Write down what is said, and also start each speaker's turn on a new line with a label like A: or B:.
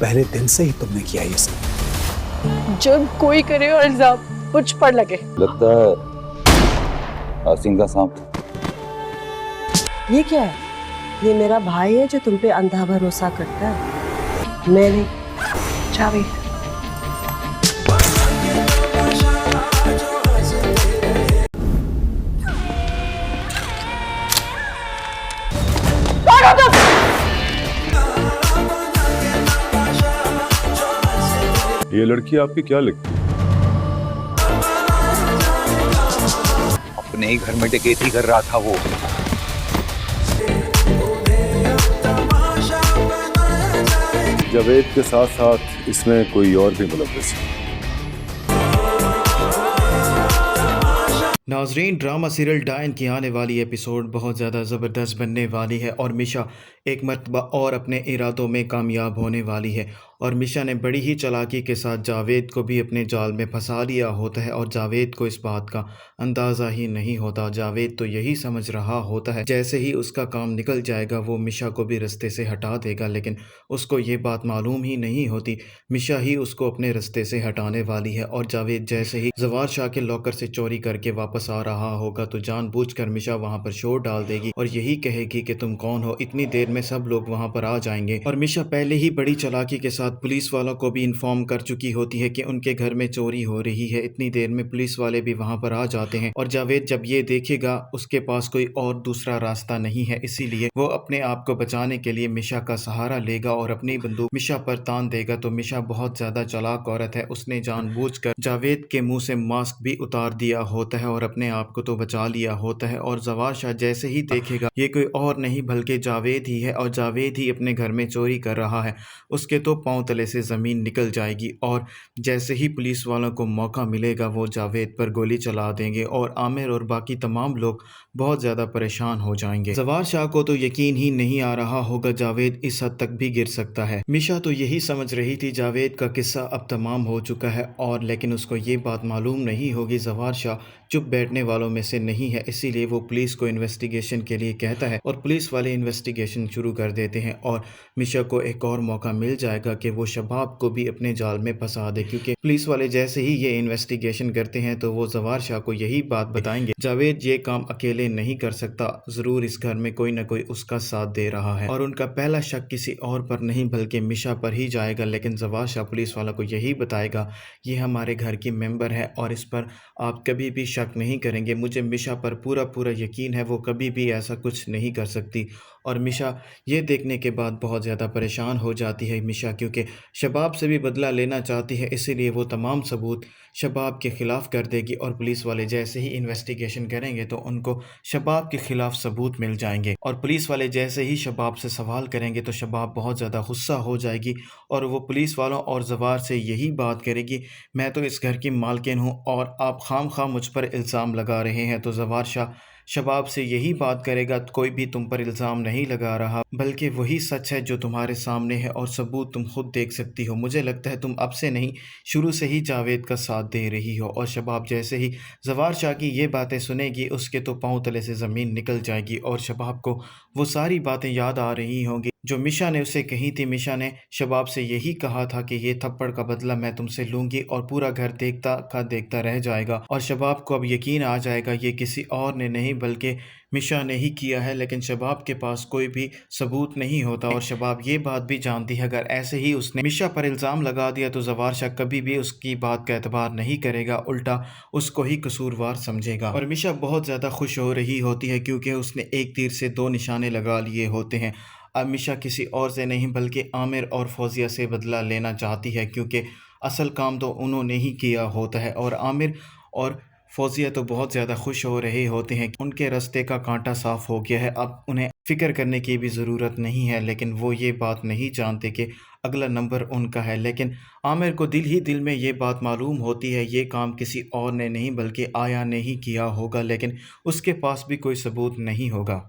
A: पहले दिन से ही तुमने किया ये सब।
B: जुर्म कोई करे और इल्जाम मुझ पर लगे।
C: लगता है आसिम का सांप।
D: ये क्या है? ये मेरा भाई है जो तुम पे अंधा भरोसा करता है, मैं नहीं।
B: जावेद,
E: ये लड़की आपकी क्या लगती है?
C: अपने ही घर में डकैती कर रहा था वो।
E: जावेद के साथ साथ इसमें कोई और भी मुलव्वस है।
F: नाजरीन, ड्रामा सीरियल डायन की आने वाली एपिसोड बहुत ज़्यादा ज़बरदस्त बनने वाली है और मिशा एक मर्तबा और अपने इरादों में कामयाब होने वाली है। और मिशा ने बड़ी ही चालाकी के साथ जावेद को भी अपने जाल में फंसा लिया होता है और जावेद को इस बात का अंदाज़ा ही नहीं होता। जावेद तो यही समझ रहा होता है जैसे ही उसका काम निकल जाएगा वो मिशा को भी रास्ते से हटा देगा, लेकिन उसको ये बात मालूम ही नहीं होती मिशा ही उसको अपने रास्ते से हटाने वाली है। और जावेद जैसे ही जवार शाह के लॉकर से चोरी करके वापस आ रहा होगा तो जानबूझकर मिशा वहाँ पर शोर डाल देगी और यही कहेगी कि तुम कौन हो, इतनी देर में सब लोग वहाँ पर आ जाएंगे। और मिशा पहले ही बड़ी चालाकी के साथ पुलिस वालों को भी इन्फॉर्म कर चुकी होती है कि उनके घर में चोरी हो रही है। इतनी देर में पुलिस वाले भी वहां पर आ जाते हैं और जावेद जब ये देखेगा उसके पास कोई और दूसरा रास्ता नहीं है, इसीलिए वो अपने आप को बचाने के लिए मिशा का सहारा लेगा और अपनी बंदूक मिशा पर तान देगा। तो मिशा बहुत ज्यादा चालाक औरत है, उसने जानबूझकर जावेद के मुंह से मास्क भी उतार दिया होता है और अपने आप को तो बचा लिया होता है। और जवार शाह जैसे ही देखेगा ये कोई और नहीं बल्कि जावेद ही है और जावेद ही अपने घर में चोरी कर रहा है, उसके तो पांव तले से ज़मीन निकल जाएगी। और जैसे ही पुलिस वालों को मौका मिलेगा वो जावेद पर गोली चला देंगे और आमिर और बाकी तमाम लोग बहुत ज़्यादा परेशान हो जाएंगे। जवार शाह को तो यकीन ही नहीं आ रहा होगा जावेद इस हद तक भी गिर सकता है। मिशा तो यही समझ रही थी जावेद का किस्सा अब तमाम हो चुका है, और लेकिन उसको ये बात मालूम नहीं होगी जवार शाह चुप बैठने वालों में से नहीं है, इसीलिए वो पुलिस को इन्वेस्टिगेशन के लिए कहता है और पुलिस वाले इन्वेस्टिगेशन शुरू कर देते हैं। और मिशा को एक और मौका मिल जाएगा कि वो शबाब को भी अपने जाल में फंसा दे, क्योंकि पुलिस वाले जैसे ही ये इन्वेस्टिगेशन करते हैं तो वो जवार शाह को यही बात बताएंगे जावेद ये काम अकेले नहीं कर सकता, जरूर इस घर में कोई ना कोई उसका साथ दे रहा है। और उनका पहला शक किसी और पर नहीं बल्कि मिशा पर ही जाएगा, लेकिन जवार शाह पुलिस वालों को यही बताएगा ये हमारे घर की मेंबर है और इस पर आप कभी भी शक नहीं करेंगे, मुझे मिशा पर पूरा पूरा यकीन है, वो कभी भी ऐसा कुछ नहीं कर सकती। और मिशा ये देखने के बाद बहुत ज़्यादा परेशान हो जाती है मिशा, क्योंकि शबाब से भी बदला लेना चाहती है, इसीलिए वो तमाम सबूत शबाब के ख़िलाफ़ कर देगी। और पुलिस वाले जैसे ही इन्वेस्टिगेशन करेंगे तो उनको शबाब के ख़िलाफ़ सबूत मिल जाएंगे और पुलिस वाले जैसे ही शबाब से सवाल करेंगे तो शबाब बहुत ज़्यादा गुस्सा हो जाएगी और वो पुलिस वालों और जवार से यही बात करेगी मैं तो इस घर की मालकिन हूँ और आप खाम खाम मुझ पर इल्ज़ाम लगा रहे हैं। तो जवार शाह शबाब से यही बात करेगा कोई भी तुम पर इल्ज़ाम नहीं लगा रहा, बल्कि वही सच है जो तुम्हारे सामने है और सबूत तुम खुद देख सकती हो, मुझे लगता है तुम अब से नहीं शुरू से ही जावेद का साथ दे रही हो। और शबाब जैसे ही जवार शाह की ये बातें सुनेगी उसके तो पाँव तले से ज़मीन निकल जाएगी और शबाब को वो सारी बातें याद आ रही होंगी जो मिशा ने उसे कही थी। मिशा ने शबाब से यही कहा था कि ये थप्पड़ का बदला मैं तुमसे लूँगी और पूरा घर देखता का देखता रह जाएगा। और शबाब को अब यकीन आ जाएगा ये किसी और ने नहीं बल्कि मिशा ने ही किया है, लेकिन शबाब के पास कोई भी सबूत नहीं होता और शबाब ये बात भी जानती है अगर ऐसे ही उसने मिशा पर इल्ज़ाम लगा दिया तो जवार शाह कभी भी उसकी बात का एतबार नहीं करेगा, उल्टा उसको ही कसूरवार समझेगा। और मिशा बहुत ज़्यादा खुश हो रही होती है क्योंकि उसने एक तीर से दो निशाने लगा लिए होते हैं। अब मिशा किसी और से नहीं बल्कि आमिर और फौजिया से बदला लेना चाहती है, क्योंकि असल काम तो उन्होंने ही किया होता है। और आमिर और फौजिया तो बहुत ज़्यादा खुश हो रहे होते हैं, उनके रास्ते का कांटा साफ़ हो गया है, अब उन्हें फ़िक्र करने की भी ज़रूरत नहीं है। लेकिन वो ये बात नहीं जानते कि अगला नंबर उनका है। लेकिन आमिर को दिल ही दिल में ये बात मालूम होती है ये काम किसी और ने नहीं बल्कि आया ने ही किया होगा, लेकिन उसके पास भी कोई सबूत नहीं होगा।